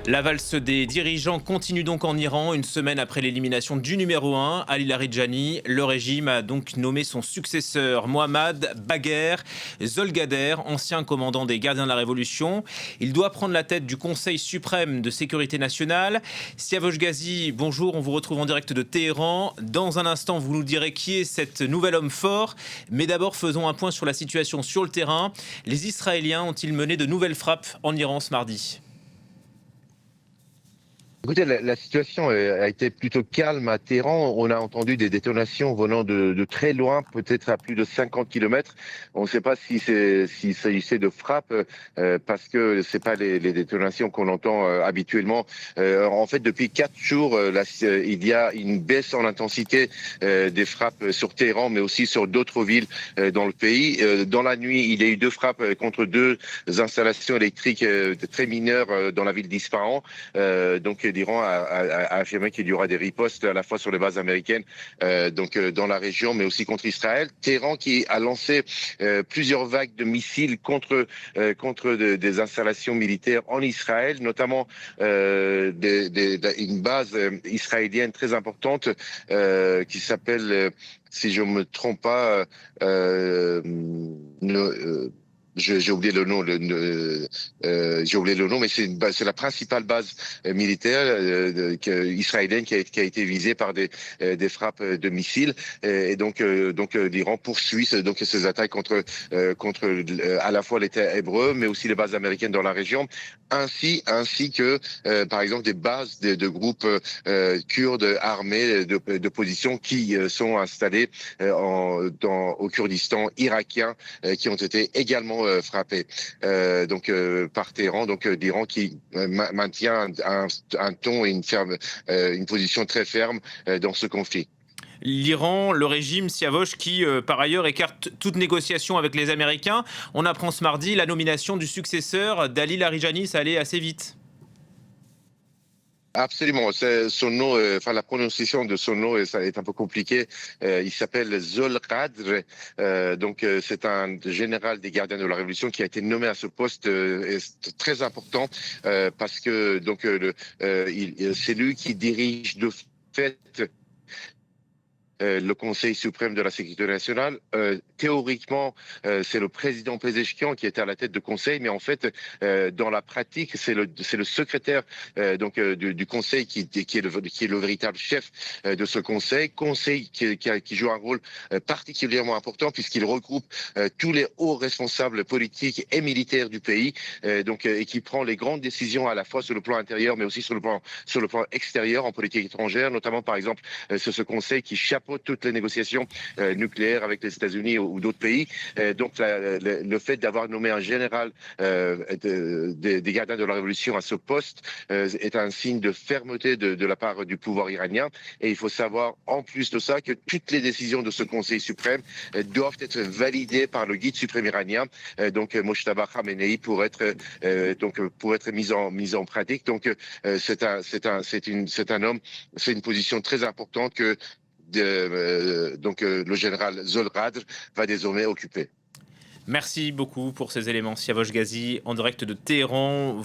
La valse des dirigeants continue donc en Iran. Une semaine après l'élimination du numéro 1, Ali Larijani, le régime a donc nommé son successeur, Mohammad Bagher Zolgader, ancien commandant des gardiens de la Révolution. Il doit prendre la tête du Conseil suprême de sécurité nationale. Siavosh Ghazi, bonjour, on vous retrouve en direct de Téhéran. Dans un instant, vous nous direz qui est cet nouvel homme fort. Mais d'abord, faisons un point sur la situation sur le terrain. Les Israéliens ont-ils mené de nouvelles frappes en Iran ce mardi ? Écoutez, la situation a été plutôt calme à Téhéran. On a entendu des détonations venant de très loin, peut-être à plus de 50 kilomètres. On ne sait pas s'il s'agissait de frappes, parce que c'est pas les détonations qu'on entend habituellement. En fait, depuis 4 jours, il y a une baisse en intensité des frappes sur Téhéran, mais aussi sur d'autres villes dans le pays. Dans la nuit, il y a eu 2 frappes contre 2 installations électriques très mineures dans la ville d'Isfahan. Donc l'Iran a affirmé qu'il y aura des ripostes à la fois sur les bases américaines, dans la région, mais aussi contre Israël. Téhéran qui a lancé plusieurs vagues de missiles contre des installations militaires en Israël, notamment une base israélienne très importante qui s'appelle, si je me trompe pas, j'ai oublié le nom, mais c'est la principale base militaire israélienne qui a été visée par des frappes de missiles. Et donc l'Iran poursuit ces attaques contre à la fois l'État hébreu, mais aussi les bases américaines dans la région, ainsi que par exemple des bases de groupes kurdes armés de position qui sont installés au Kurdistan irakien, qui ont été également frappés par Téhéran, d'Iran qui maintient un ton et une position très ferme dans ce conflit. L'Iran, le régime Siavosh qui, par ailleurs, écarte toute négociation avec les Américains. On apprend ce mardi la nomination du successeur d'Ali Larijani, ça allait assez vite. Absolument. Son nom, la prononciation de son nom ça est un peu compliqué. Il s'appelle Zolgadr. C'est un général des gardiens de la Révolution qui a été nommé à ce poste, est très important, parce que c'est lui qui dirige de fait le Conseil suprême de la sécurité nationale. Théoriquement, c'est le président Pezeshkian qui était à la tête du Conseil, mais en fait, dans la pratique, c'est le secrétaire du Conseil qui est le véritable chef de ce Conseil. Conseil qui joue un rôle particulièrement important puisqu'il regroupe tous les hauts responsables politiques et militaires du pays, et qui prend les grandes décisions à la fois sur le plan intérieur, mais aussi sur le plan extérieur en politique étrangère. Notamment, par exemple, c'est ce Conseil qui chapeaute toutes les négociations nucléaires avec les États-Unis ou d'autres pays. Le fait d'avoir nommé un général des gardiens de la Révolution à ce poste est un signe de fermeté de la part du pouvoir iranien. Et il faut savoir, en plus de ça, que toutes les décisions de ce Conseil suprême doivent être validées par le guide suprême iranien, Mojtaba Khamenei, pour être mise en pratique. C'est un homme, c'est une position très importante que le général Zolgadr va désormais occuper. Merci beaucoup pour ces éléments. Siavosh Ghazi, en direct de Téhéran.